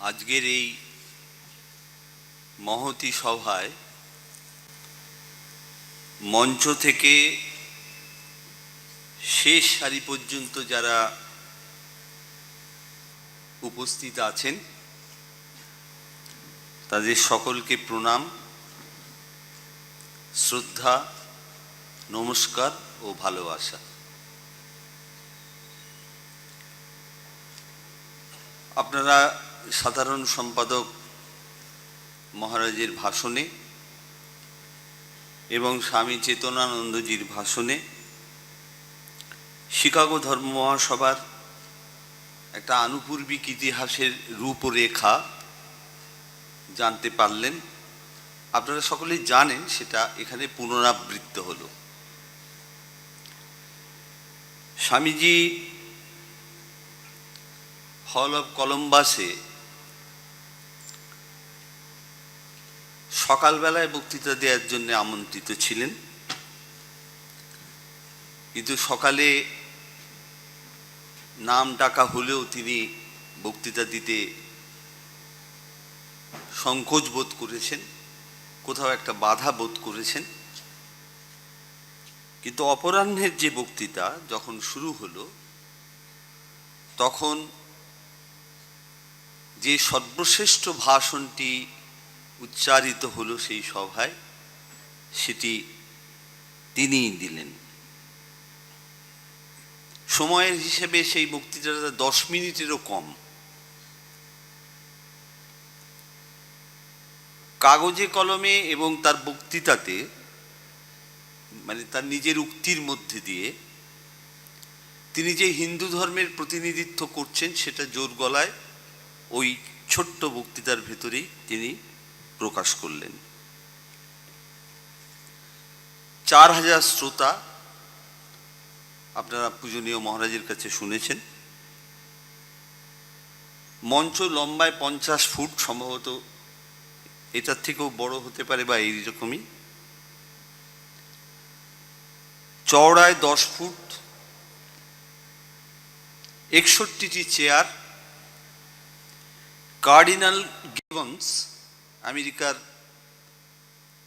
আজকের এই মহতী সভায় মঞ্চ থেকে শেষ সারি পর্যন্ত যারা উপস্থিত আছেন তাদের সকলকে প্রণাম, শ্রদ্ধা, নমস্কার ও ভালোবাসা। আপনারা সাধারণ সম্পাদক মহারাজের ভাষণে এবং স্বামী চেতনানন্দজির ভাষণে শিকাগো ধর্ম মহাসভার একটা আনুপূর্বিক ইতিহাসের রূপরেখা জানতে পারলেন। আপনারা সকলেই জানেন, সেটা এখানে পুনরাবৃত্ত হলো। স্বামীজি হল অফ কলম্বাসে সকালবেলায় বক্তৃতা দেওয়ার জন্য আমন্ত্রিত ছিলেন, কিন্তু সকালে নাম ডাকা হলেও তিনি বক্তৃতা দিতে সংকোচ বোধ করেছেন, কোথাও একটা বাধা বোধ করেছেন। কিন্তু অপরাহ্নের যে বক্তৃতা যখন শুরু হলো, তখন যে সর্বশ্রেষ্ঠ ভাষণটি উচ্চারিত হলো সেই সভায়, সেটি তিনিই দিলেন। সময়ের হিসেবে সেই বক্তৃতাটা 10 মিনিটেরও কম। কাগজে কলমে এবং তার বক্তৃতাতে, মানে তার নিজের উক্তির মধ্যে দিয়ে তিনি যে হিন্দু ধর্মের প্রতিনিধিত্ব করছেন সেটা জোর গলায় ওই ছোট্ট বক্তৃতার ভেতরেই তিনি প্রকাশ করলেন। 4000 শ্রোতা আপনারা পূজনীয় মহারাজের কাছে শুনেছেন। মঞ্চ লম্বায় 50 ফুট, সম্ভবত এটার থেকেও বড় হতে পারে বা এইরকমই। চওড়ায় 10 ফুট, 61টি চেয়ার। কার্ডিনাল গিবন্স, আমেরিকার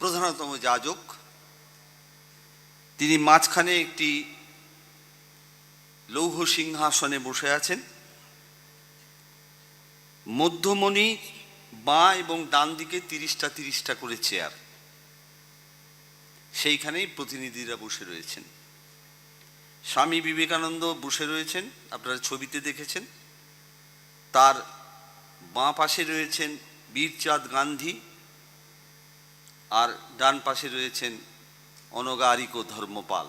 প্রধানতম যাজক, তিনি মাঝখানে একটি লৌহ সিংহাসনে বসে আছেন। মধ্যমণি বাঁ এবং ডান দিকে 30টা করে চেয়ার, সেইখানেই প্রতিনিধিরা বসে রয়েছেন। স্বামী বিবেকানন্দ বসে রয়েছেন, আপনারা ছবিতে দেখেছেন। তার বাঁ পাশে রয়েছেন বীরচাঁদ গান্ধী, আর ডান পাশে রয়েছেন অনগারিক ধর্মপাল,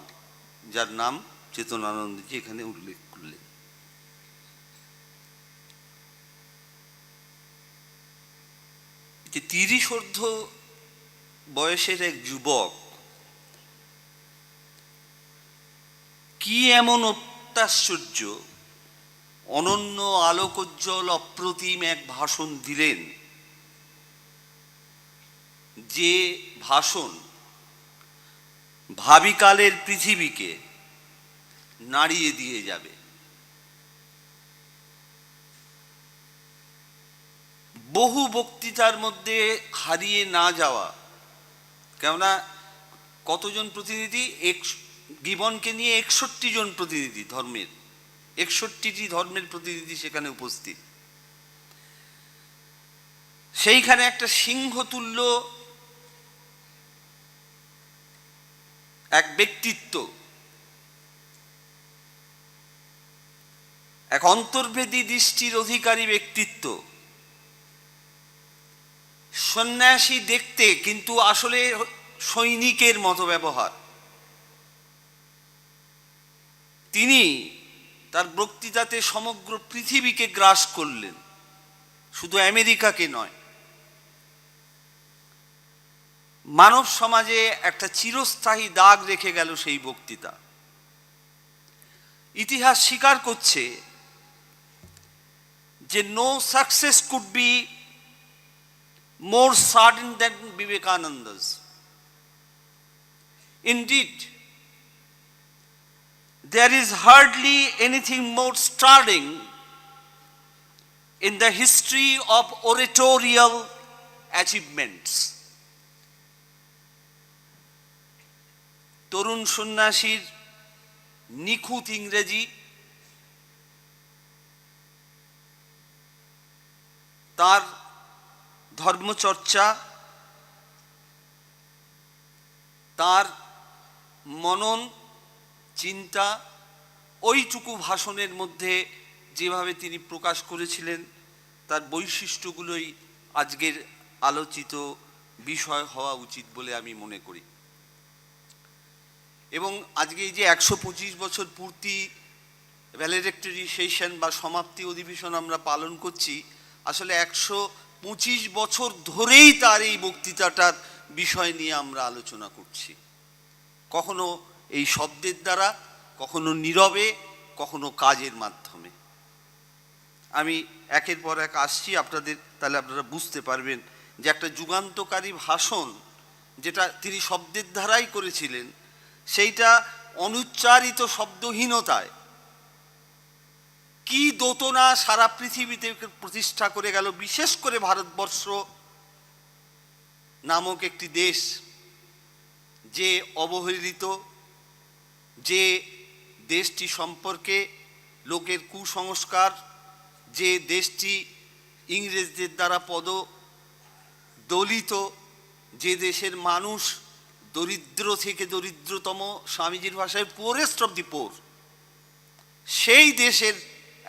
যার নাম চেতনানন্দজি এখানে উল্লেখ করলেন। যে 30 বয়সের এক যুবক কি এমন অত্যাশ্চর্য, অনন্য, আলোকোজ্জ্বল, অপ্রতিম এক ভাষণ দিলেন, যে ভাষণ ভাবিকালের পৃথিবীকে নাড়িয়ে দিয়ে যাবে। বহু বক্তৃতার মধ্যে হারিয়ে না যাওয়া, কেননা কতজন প্রতিনিধি, গিবনকে নিয়ে 61 জন প্রতিনিধি ধর্মের, 61টি ধর্মের প্রতিনিধি সেখানে উপস্থিত। সেইখানে একটা সিংহতুল্য এক ব্যক্তিত্ব, এক অন্তর্ভেদী দৃষ্টির অধিকারী ব্যক্তিত্ব, সন্ন্যাসী দেখতে কিন্তু আসলে সৈনিকের মতো ব্যবহার, তিনি তার বক্তৃতাতে সমগ্র পৃথিবীকে গ্রাস করলেন, শুধু আমেরিকাকে নয়। মানব সমাজে একটা চিরস্থায়ী দাগ রেখে গেল সেই বক্তৃতা। ইতিহাস স্বীকার করছে যে no success could be more certain than Vivekananda's. Indeed, there is hardly anything more startling in the history of oratorial achievements. তরুণ সন্ন্যাসীর নিখুঁত ইংরেজি, তার ধর্মচর্চা, তার মনন চিন্তা, ওইটুকু ভাষণের মধ্যে যেভাবে তিনি প্রকাশ করেছিলেন, তার বৈশিষ্ট্যগুলোই আজকের আলোচিত বিষয় হওয়া উচিত বলে আমি মনে করি। এবং আজকে এই যে 125 বছর পূর্তি ভ্যালেডিক্টরি সেশন বা সমাপ্তি অধিবেশন আমরা পালন করছি, আসলে 125 বছর ধরেই তার এই বক্তৃতাটার বিষয় নিয়ে আমরা আলোচনা করছি, কখনো এই শব্দের দ্বারা, কখনো নীরবে, কখনো কাজের মাধ্যমে। আমি একের পর এক আসছি আপনাদের, তাহলে আপনারা বুঝতে পারবেন যে একটা যুগান্তকারী ভাষণ যেটা তিনি শব্দের দ্বারাই করেছিলেন, সেইটা অনুচ্চারিত শব্দহীনতায় কি দোতনা সারা পৃথিবীতে প্রতিষ্ঠা করে গেল। বিশেষ করে ভারতবর্ষ নামক একটি দেশ, যে অবহেলিত, যে দেশটি সম্পর্কে লোকের কুসংস্কার, যে দেশটি ইংরেজদের দ্বারা পদদলিত, যে দেশের মানুষ দরিদ্র থেকে দরিদ্রতম, স্বামীজির ভাষায় পোরেস্ট অফ দি পোর, সেই দেশের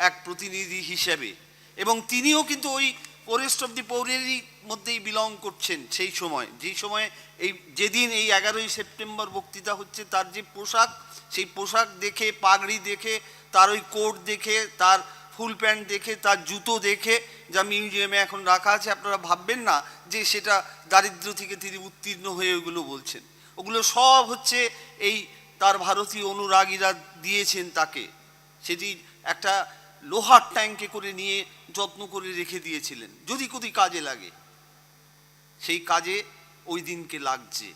এক প্রতিনিধি হিসেবে, এবং তিনিও কিন্তু ওই পোরেস্ট অফ দি পোরেরই মধ্যেই বিলং করছেন। সেই সময়, যেই সময় এই যেদিন এই 11ই সেপ্টেম্বর বক্তৃতা হচ্ছে, তার যে পোশাক, সেই পোশাক দেখে, পাগড়ি দেখে, তার ওই কোট দেখে, তার ফুল প্যান্ট দেখে, তার জুতো দেখে, যা মিউজিয়ামে এখন রাখা আছে, আপনারা ভাববেন না যে সেটা দারিদ্র্য থেকে তিনি উত্তীর্ণ হয়ে ওগুলো বলছেন। ওগুলো সব হচ্ছে এই তার ভারতীয় অনুরাগীরা দিয়েছেন তাকে। সেটি একটা লোহার ট্যাঙ্কে করে নিয়ে যত্ন করে রেখে দিয়েছিলেন, যদি কোথাও কাজে লাগে। সেই কাজে ওই দিনকে লাগছে।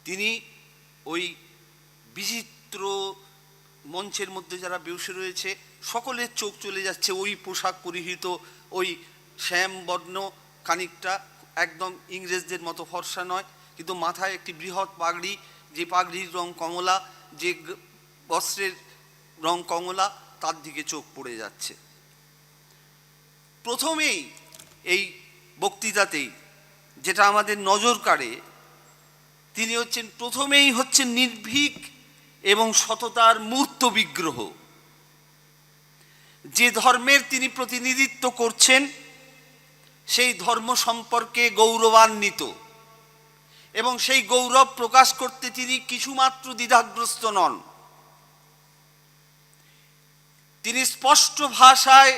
তিনি ওই বিচিত্র মঞ্চের মধ্যে যারা বসে রয়েছে, সকলের চোখ চলে যাচ্ছে ওই পোশাক পরিহিত, ওই শ্যাম বর্ণ, খানিকটা একদম ইংরেজদের মতো ফর্সা নয়, কিন্তু মাথায় একটি বৃহৎ পাগড়ি, যে পাগড়ির রং কমলা, যে বস্ত্রের রং কমলা, তার দিকে চোখ পড়ে যাচ্ছে। প্রথমেই এই বক্তৃতাতেই যেটা আমাদের নজর কাড়ে, তিনি প্রথমেই হচ্ছেন নির্ভীক এবং সততার মূর্ত বিগ্রহ। যে ধর্মের তিনি প্রতিনিধিত্ব করছেন, সেই ধর্ম সম্পর্কে গৌরবান্বিত, এবং সেই গৌরব প্রকাশ করতে তিনি কিছুমাত্র দ্বিধাগ্রস্ত নন। তিনি স্পষ্ট ভাষায়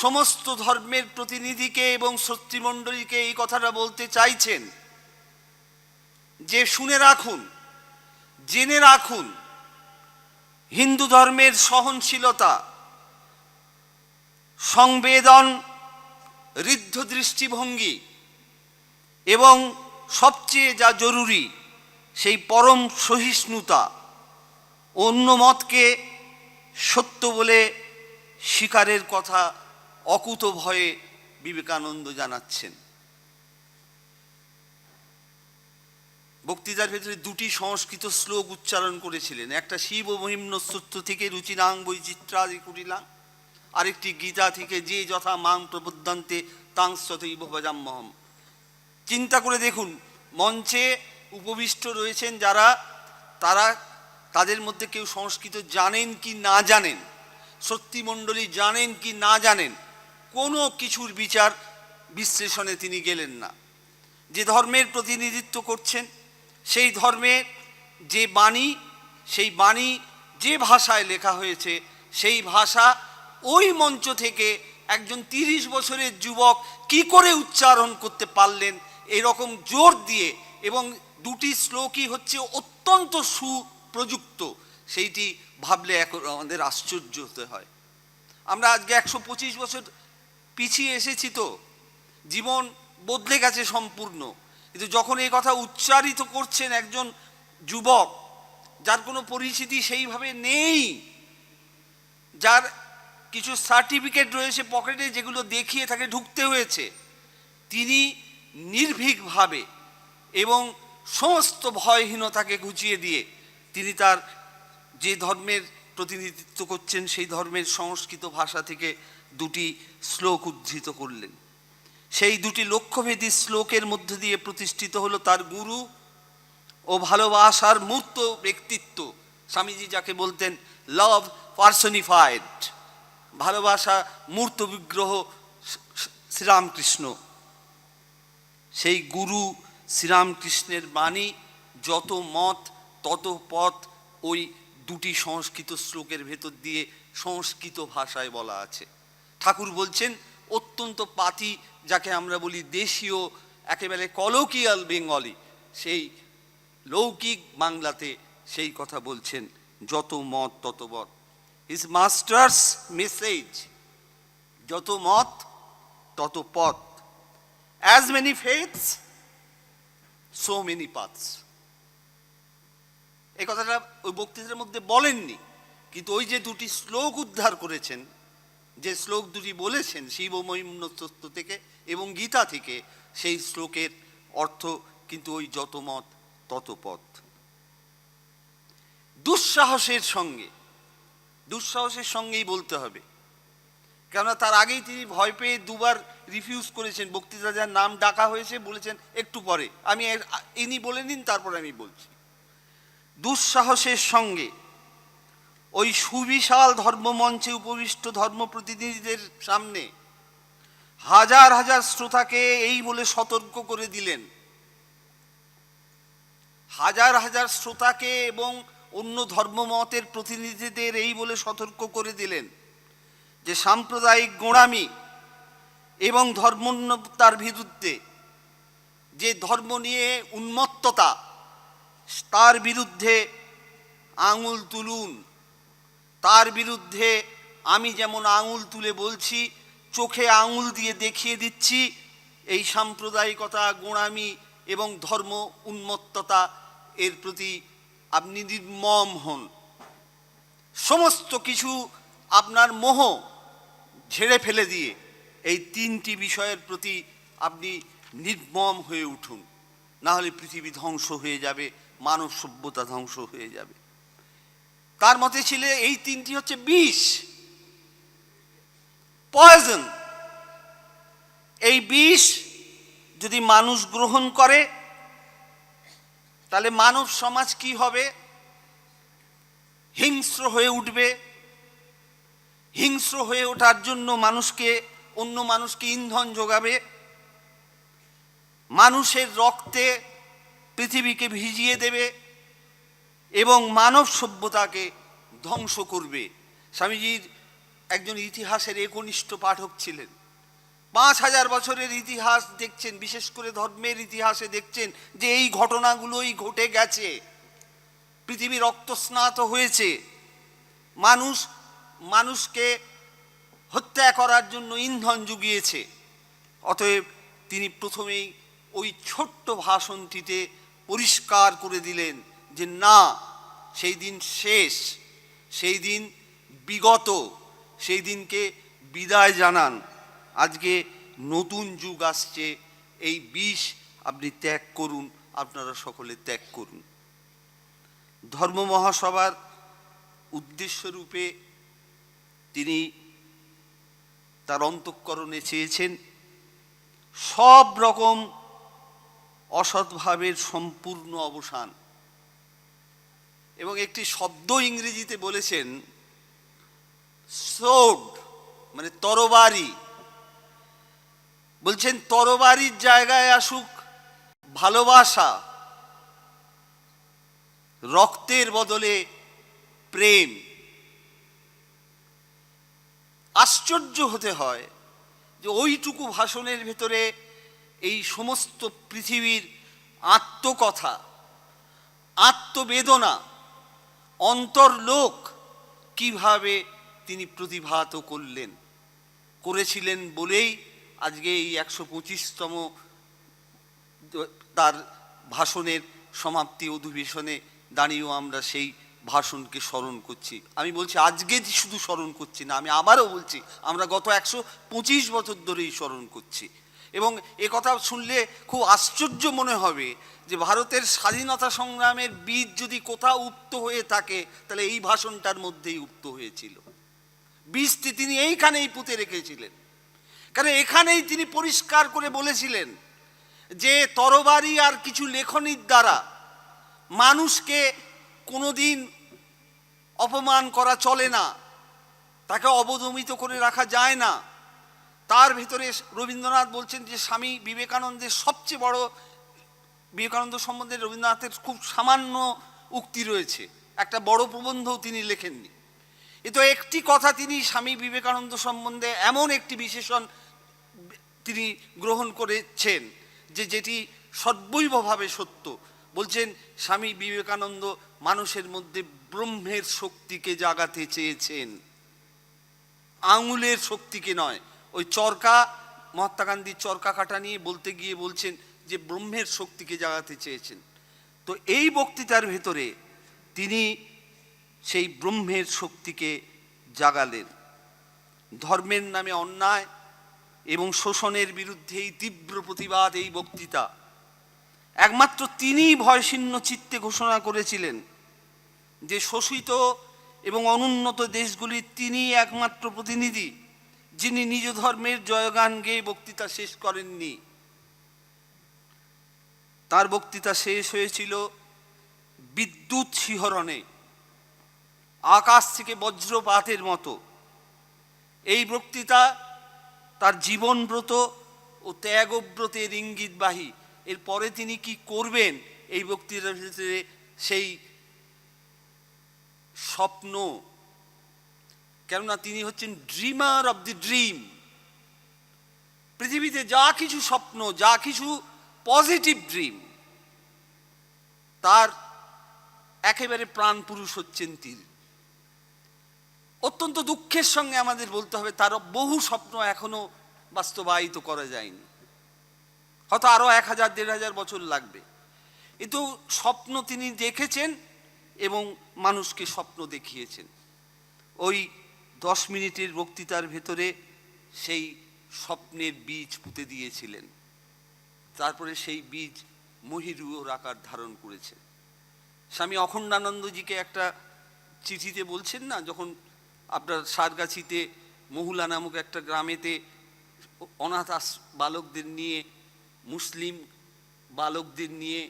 সমস্ত ধর্মের প্রতিনিধিকে এবং শ্রোতৃমণ্ডলীকে এই কথাটা বলতে চাইছেন যে, শুনে রাখুন, জেনে রাখুন, হিন্দু ধর্মের সহনশীলতা, সংবেদন, ঋদ্ধ দৃষ্টিভঙ্গি এবং সবচেয়ে যা জরুরি সেই পরম সহিষ্ণুতা, অন্য মতকে সত্য বলে স্বীকারের কথা অকুত ভয়ে বিবেকানন্দ জানাচ্ছেন। বক্তৃতার ভেতরে দুটি সংস্কৃত শ্লোক উচ্চারণ করেছিলেন, একটা শিব ও মহিম্ন স্তোত্র থেকে রুচিনাং বৈচিত্রাদি কুটিলাং, আরেকটি গীতা থেকে যে যথা মাং প্রবুদ্ধান্তে তাং তথৈব ভজাম্যহম। চিন্তা করে দেখুন, মঞ্চে উপবিষ্ট রয়েছেন যারা, তাদের মধ্যে কেউ সংস্কৃত জানেন কি না জানেন, শ্রোতৃমণ্ডলী জানেন কি না জানেন, কোনো কিছুর বিচার বিশ্লেষণে তিনি গেলেন না। যে ধর্মের প্রতিনিধিত্ব করছেন, সেই ধর্মের যে বাণী, সেই বাণী যে ভাষায় লেখা হয়েছে, সেই ভাষা ওই মঞ্চ থেকে একজন 30 বছরের যুবক কি করে উচ্চারণ করতে পারলেন এরকম জোর দিয়ে, এবং দুটি শ্লোকই হচ্ছে অত্যন্ত সুপ্রযুক্ত, সেইটি ভাবলে এখন আমাদের আশ্চর্য হতে হয়। আমরা আজকে 125 বছর পিছিয়ে এসেছি, তো জীবন বদলে গেছে সম্পূর্ণ, কিন্তু যখন এই কথা উচ্চারিত করছেন একজন যুবক, যার কোনো পরিচিতি সেইভাবে নেই, যার কিছু সার্টিফিকেট রয়েছে পকেটে, যেগুলো দেখিয়ে তাকে ঢুকতে হয়েছে। তিনি নির্ভীকভাবে এবং সমস্ত ভয়হীনতাকে ঘুচিয়ে দিয়ে তিনি তার যে ধর্মের প্রতিনিধিত্ব করছেন সেই ধর্মের সংস্কৃত ভাষা থেকে দুটি শ্লোক উদ্ধৃত করলেন। সেই দুটি লক্ষ্যভেদী শ্লোকের মধ্যে দিয়ে প্রতিষ্ঠিত হলো তার গুরু ও ভালোবাসার মূর্ত ব্যক্তিত্ব, স্বামীজি যাকে বলতেন লাভ পার্সনিফাইড, ভালোবাসা মূর্ত বিগ্রহ শ্রীরামকৃষ্ণ। সেই গুরু শ্রীরামকৃষ্ণের বাণী, যত মত তত পথ, ওই দুটি সংস্কৃত শ্লোকের ভেতর দিয়ে সংস্কৃত ভাষায় বলা আছে। ঠাকুর বলছেন অত্যন্ত পাতি, যাকে আমরা বলি দেশীয়, একেবারে কলোকিয়াল বেঙ্গলি, সেই লৌকিক বাংলাতে সেই কথা বলছেন, যত মত তত পথ। হিজ মাস্টার্স মেসেজ, যত মত তত পথ, as many faiths so many paths. এই কথাটা ওই বক্তৃতার মধ্যে বলেননি, কিন্তু ওই যে দুটি শ্লোক উদ্ধার করেছেন, যে শ্লোক দুটি বলেছেন শিবমহিম্নতত্ত্ব থেকে এবং গীতা থেকে, সেই শ্লোকের অর্থ কিন্তু ওই যত মত তত পথ। দুঃসাহসের সঙ্গেই বলতে হবে, কেননা তার আগেই তিনি ভয় পেয়ে দুবার রিফিউজ করেছেন। বক্তৃতা যার নাম ডাকা হয়েছে বলেছেন একটু পরে, আমি ইনি বলে নিন তারপরে আমি বলছি। দুঃসাহসের সঙ্গে ওই সুবিশাল ধর্মমঞ্চে উপবিষ্ট ধর্ম প্রতিনিধিদের সামনে হাজার হাজার শ্রোতাকে এই বলে সতর্ক করে দিলেন, হাজার হাজার শ্রোতাকে এবং অন্য ধর্মমতের প্রতিনিধিদের এই বলে সতর্ক করে দিলেন যে সাম্প্রদায়িক গোঁড়ামি এবং ধর্মোন্নতার বিরুদ্ধে, যে ধর্ম নিয়ে উন্মত্ততা, তার বিরুদ্ধে আঙুল তুলুন। তার বিরুদ্ধে আমি যেমন আঙুল তুলে বলছি, চোখে আঙুল দিয়ে দেখিয়ে দিচ্ছি, এই সাম্প্রদায়িকতা, গোঁড়ামি এবং ধর্ম উন্মত্ততা, এর প্রতি আপনি নির্মম হন। সমস্ত কিছু আপনার মোহ ঝেড়ে ফেলে দিয়ে এই তিনটি বিষয়ের প্রতি আপনি নির্মম হয়ে উঠুন, না হলে পৃথিবী ধ্বংস হয়ে যাবে, মানব সভ্যতা ধ্বংস হয়ে যাবে। তার মতে ছিল এই তিনটি হচ্ছে বিষ, পয়জন। এই বিষ যদি মানুষ গ্রহণ করে তাহলে মানব সমাজ কি হবে? হিংস্র হয়ে উঠবে। হিংস্র হয়ে ওঠার জন্য অন্য মানুষকে ইন্ধন যোগাবে, মানুষের রক্তে পৃথিবীকে ভিজিয়ে দেবে এবং মানব সভ্যতাকে ধ্বংস করবে। স্বামীজির একজন ইতিহাসের একনিষ্ঠ পাঠক ছিলেন। 5000 বছরের ইতিহাস দেখছেন, বিশেষ করে ধর্মের ইতিহাসে দেখছেন যে এই ঘটনাগুলোই ঘটে গেছে। পৃথিবী রক্তস্নাত হয়েছে, মানুষকে হত্যা করার জন্য ইন্ধন জুগিয়েছে। অতএব তিনি প্রথমেই ওই ছোট্ট ভাষণটিতে পরিষ্কার করে দিলেন যে না, সেই দিন শেষ, সেই দিন বিগত, সেই দিনকে বিদায় জানান। আজকে নতুন যুগ আসছে, এই বিষ আপনি ত্যাগ করুন, আপনারা সকলে ত্যাগ করুন। ধর্ম মহাসভার উদ্দেশ্য রূপে তিনি তার অন্তঃকরণে চেয়েছেন সব রকম অসৎভাবের সম্পূর্ণ অবসান, এবং একটি শব্দ ইংরেজিতে বলেছেন সোড, মানে তরবারি। বলছেন তরবারির জায়গায় আসুক ভালোবাসা, রক্তের বদলে প্রেম। আশ্চর্য হতে হয় যে ওইটুকু ভাষণের ভেতরে এই সমস্ত পৃথিবীর আত্মকথা, আত্মবেদনা, অন্তর্লোক কিভাবে তিনি প্রতিভাত করেছিলেন বলেই আজকে এই 125তম তার ভাষণের সমাপ্তি অধিবেশনে দাঁড়িয়েও আমরা সেই ভাষণকে স্মরণ করছি। আমি বলছি আজকে শুধু স্মরণ করছি না, আমি আবারও বলছি আমরা গত 125 বছর ধরেই স্মরণ করছি। এবং এ কথা শুনলে খুব আশ্চর্য মনে হবে যে ভারতের স্বাধীনতা সংগ্রামের বীজ যদি কোথাও উক্ত হয়ে থাকে তাহলে এই ভাষণটার মধ্যেই উক্ত হয়েছিল। বীজটি তিনি এইখানেই পুঁতে রেখেছিলেন, কারণ এখানেই তিনি পরিষ্কার করে বলেছিলেন যে তরবারি আর কিছু লেখনীর দ্বারা মানুষকে কোনোদিন অপমান করা চলে না, তাকে অবদমিত করে রাখা যায় না। তার ভিতরে রবীন্দ্রনাথ বলছেন যে স্বামী বিবেকানন্দের সবচেয়ে বড়, বিবেকানন্দ সম্বন্ধে রবীন্দ্রনাথের খুব সামান্য উক্তি রয়েছে, একটা বড় প্রবন্ধও তিনি লেখেননি। এ তো একটি কথা তিনি স্বামী বিবেকানন্দ সম্বন্ধে এমন একটি বিশেষণ তিনি গ্রহণ করেছেন যেটি সর্বৈবভাবে সত্য। বলছেন স্বামী বিবেকানন্দ মানুষের মধ্যে ব্রহ্মের শক্তিকে জাগাতে চেয়েছেন, আঙুলের শক্তিকে নয়। ওই চরকা, মহাত্মা গান্ধীর চরকা কাটা নিয়ে বলতে গিয়ে বলছেন যে ব্রহ্মের শক্তিকে জাগাতে চেয়েছেন। তো এই বক্তৃতার ভেতরে তিনি সেই ব্রহ্মের শক্তিকে জাগালেন। ধর্মের নামে অন্যায় এবং শোষণের বিরুদ্ধে এই তীব্র প্রতিবাদ, এই বক্তৃতা একমাত্র তিনিই ভয়শীর্ণ চিত্তে ঘোষণা করেছিলেন যে শোষিত এবং অনুন্নত দেশগুলির তিনি একমাত্র প্রতিনিধি যিনি নিজ ধর্মের জয়গান গেয়ে বক্তৃতা শেষ করেননি। তার বক্তৃতা শেষ হয়েছিল বিদ্যুৎ শিহরণে, আকাশ থেকে বজ্রপাতের মতো। এই বক্তৃতা তার জীবনব্রত ও ত্যাগব্রতের ইঙ্গিতবাহী। এরপরে তিনি কি করবেন এই বক্তৃতার ভিতরে সেই স্বপ্ন, কেননা তিনি হচ্ছেন ড্রিমার অব দি ড্রিম। পৃথিবীতে যা কিছু স্বপ্ন, যা কিছু পজিটিভ ড্রিম, তার একেবারে প্রাণ পুরুষ হচ্ছেন তিনি। অত্যন্ত দুঃখের সঙ্গে আমাদের বলতে হবে তার বহু স্বপ্ন এখনো বাস্তবায়িত করা যায়নি, হয়তো আরো 1000-1500 বছর লাগবে। কিন্তু স্বপ্ন তিনি দেখেছেন এবং মানুষকে স্বপ্ন দেখিয়েছেন। ওই 10 মিনিটের বক্তৃতার ভেতরে সেই স্বপ্নের বীজ পুঁতে দিয়েছিলেন। তারপরে সেই বীজ মহীরুহর আকার ধারণ করেছে। স্বামী অখণ্ডানন্দজিকে একটা চিঠিতে বলছেন না, যখন আপনার সারগাছিতে মহুলা নামক একটা গ্রামেতে অনাথ বালকদের নিয়ে, মুসলিম বালকদের নিয়ে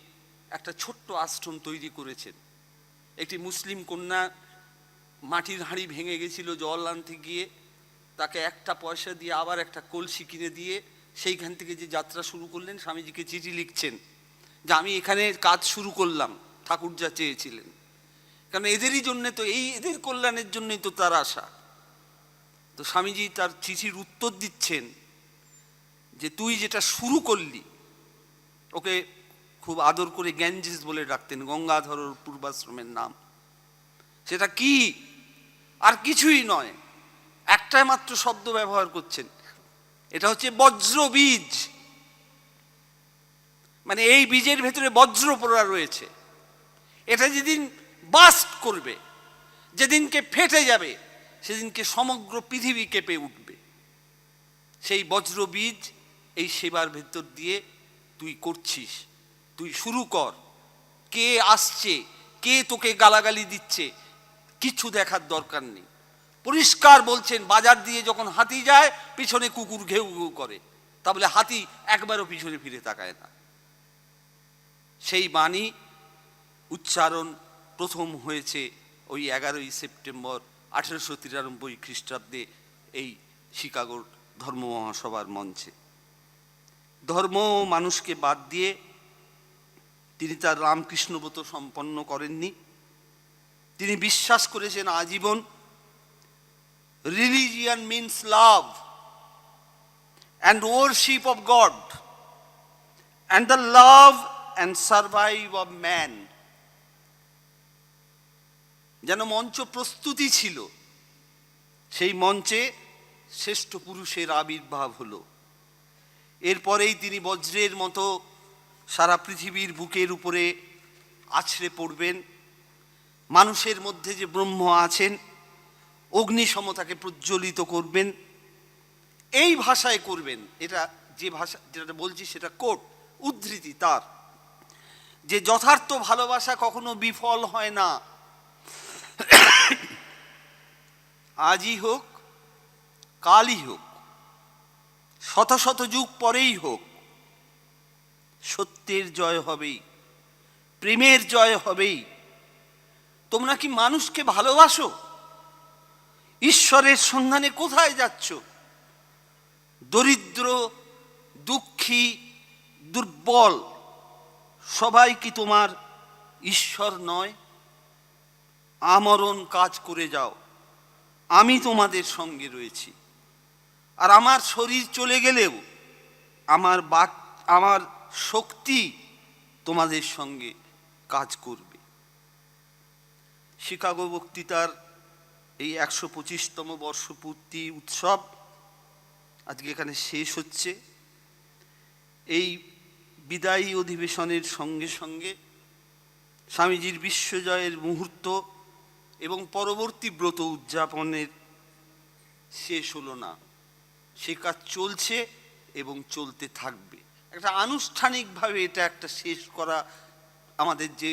একটা ছোট্ট আশ্রম তৈরি করেছেন। একটি মুসলিম কন্যা মাটির হাঁড়ি ভেঙে গেছিল জল আনতে গিয়ে, তাকে একটা পয়সা দিয়ে আবার একটা কলসি কিনে দিয়ে সেইখান থেকে যে যাত্রা শুরু করলেন, স্বামীজিকে চিঠি লিখছেন যে আমি এখানে কাজ শুরু করলাম, ঠাকুর যা চেয়েছিলেন। কারণ এদেরই জন্যে তো, এই এদের কল্যাণের জন্যই তো তার আশা। তো স্বামীজি তার চিঠির উত্তর দিচ্ছেন যে তুই যেটা শুরু করলি, ওকে খুব আদর করে গ্যাঞ্জেস বলে ডাকতেন, গঙ্গাধর পূর্বাশ্রমের নাম, সেটা কি? আর কিছুই নয়, একটা মাত্র শব্দ ব্যবহার করছেন, এটা হচ্ছে বজ্র বীজ। মানে এই বীজের ভেতরে বজ্র পোড়া রয়েছে। এটা যেদিন বাস্ট করবে, যেদিনকে ফেটে যাবে, সেদিনকে সমগ্র পৃথিবী কেঁপে উঠবে। সেই বজ্র বীজ এই সেবার ভেতর দিয়ে তুই করছিস, তুই শুরু কর। কে আসছে, কে তোকে গালাগালি দিচ্ছে, কিছু দেখার দরকার নেই। পরিষ্কার বলছেন, বাজার দিয়ে যখন হাতি যায় পিছনে কুকুর ঘেউ ঘেউ করে, তা বলে হাতি একবারও পিছনে ফিরে তাকায় না। সেই বাণী উচ্চারণ প্রথম হয়েছে ওই 11ই সেপ্টেম্বর 1893 খ্রিস্টাব্দে এই শিকাগোর ধর্ম মহাসভার মঞ্চে। ধর্ম মানুষকে বাদ দিয়ে তিনি তার রামকৃষ্ণব্রত সম্পন্ন করেননি। তিনি বিশ্বাস করেছেন আজীবন religion means love and warship of god and the love and survive of man. যেন মঞ্চ প্রস্তুতি ছিল, সেই মঞ্চে শ্রেষ্ঠ পুরুষের আবির্ভাব হলো। এরপরেই তিনি বজ্রের মতো সারা পৃথিবীর বুকের উপরে আছড়ে পড়বেন। মানুষের মধ্যে যে ব্রহ্ম আছেন অগ্নিসম তাকে প্রজ্বলিত করবেন, এই ভাষায় করবেন। এটা যে ভাষা যেটা বলছি সেটা কোট উদ্ধৃতি তার, যে যথার্থ ভালোবাসা কখনো বিফল হয় না। আজই হোক, কালই হোক, শত শত যুগ পরেই হোক, সত্যের জয় হবেই, প্রেমের জয় হবেই। তোমরা কি মানুষকে ভালোবাসো? ঈশ্বরের সন্ধানে কোথায় যাচ্ছ? দরিদ্র, দুঃখী, দুর্বল সবাই কি তোমার ঈশ্বর নয়? আমরণ কাজ করে যাও, আমি তোমাদের সঙ্গে রয়েছি। আর আমার শরীর চলে গেলেও আমার শক্তি তোমাদের সঙ্গে কাজ করবে। শিকাগো বক্তৃতার এই 125তম বর্ষপূর্তি উৎসব আজকে এখানে শেষ হচ্ছে। এই বিদায়ী অধিবেশনের সঙ্গে সঙ্গে স্বামীজির বিশ্বজয়ের মুহূর্ত এবং পরবর্তী ব্রত উদযাপনের শেষ হলো না, সে কাজ চলছে এবং চলতে থাকবে। একটা আনুষ্ঠানিকভাবে এটা একটা শেষ করা আমাদের যে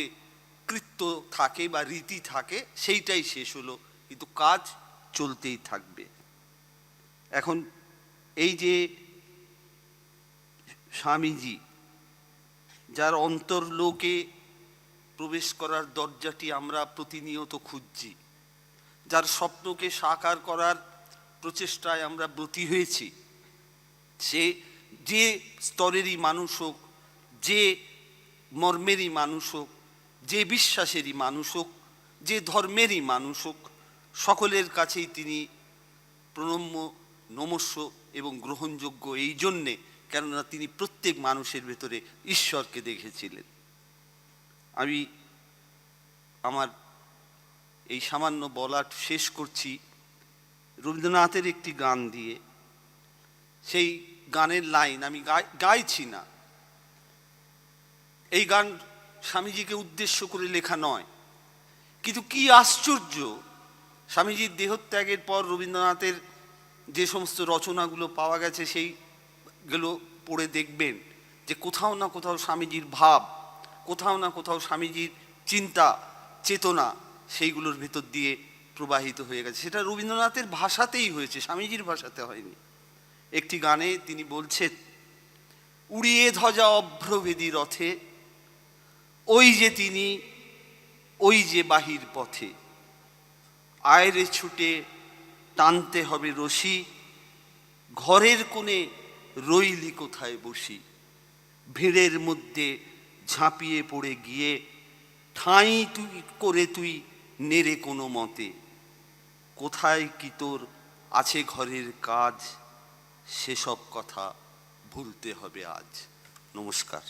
কৃত্য থাকে বা রীতি থাকে সেইটাই শেষ হলো, কিন্তু কাজ চলতেই থাকবে। এখন এই যে স্বামীজি যার অন্তর্লোকে প্রবেশ করার দরজাটি আমরা প্রতিনিয়ত খুঁজছি, যার স্বপ্নকে সাকার করার প্রচেষ্টায় আমরা ব্রতী হয়েছি, সে যে স্তরেরই মানুষ হোক, যে মর্মেরই মানুষ হোক, যে বিশ্বাসেরই মানুষ হোক, যে ধর্মেরই মানুষ হোক, সকলের কাছেই তিনি প্রণম্য, নমস্য এবং গ্রহণযোগ্য। এই জন্যে কেননা তিনি প্রত্যেক মানুষের ভেতরে ঈশ্বরকে দেখেছিলেন। আমি আমার এই সামান্য বলা শেষ করছি রবীন্দ্রনাথের একটি গান দিয়ে। সেই গানের লাইন আমি গাইছি না, এই গান স্বামীজিকে উদ্দেশ্য করে লেখা নয়, কিন্তু কি আশ্চর্য, স্বামীজির দেহত্যাগের পর রবীন্দ্রনাথের যে সমস্ত রচনাগুলো পাওয়া গেছে সেইগুলো পড়ে দেখবেন যে কোথাও না কোথাও স্বামীজির ভাব, কোথাও না কোথাও স্বামীজির চিন্তা চেতনা সেইগুলোর ভেতর দিয়ে প্রবাহিত হয়ে গেছে। সেটা রবীন্দ্রনাথের ভাষাতেই হয়েছে, স্বামীজির ভাষাতে হয়নি। একটি গানে তিনি বলছেন, উড়িয়ে ধ্বজা অভ্রভেদী রথে, ওই যে তিনি, ওই যে বাহির পথে, আয়রে ছুটে টানতে হবে রশি, ঘরের কোণে রইলি কোথায় বসি, ভিড়ের মধ্যে ঝাঁপিয়ে পড়ে গিয়ে ঠাঁই তুই নেড়ে কোনো মতে, কোথায় কি তোর আছে ঘরের কাজ, সেসব কথা ভুলতে হবে আজ। নমস্কার।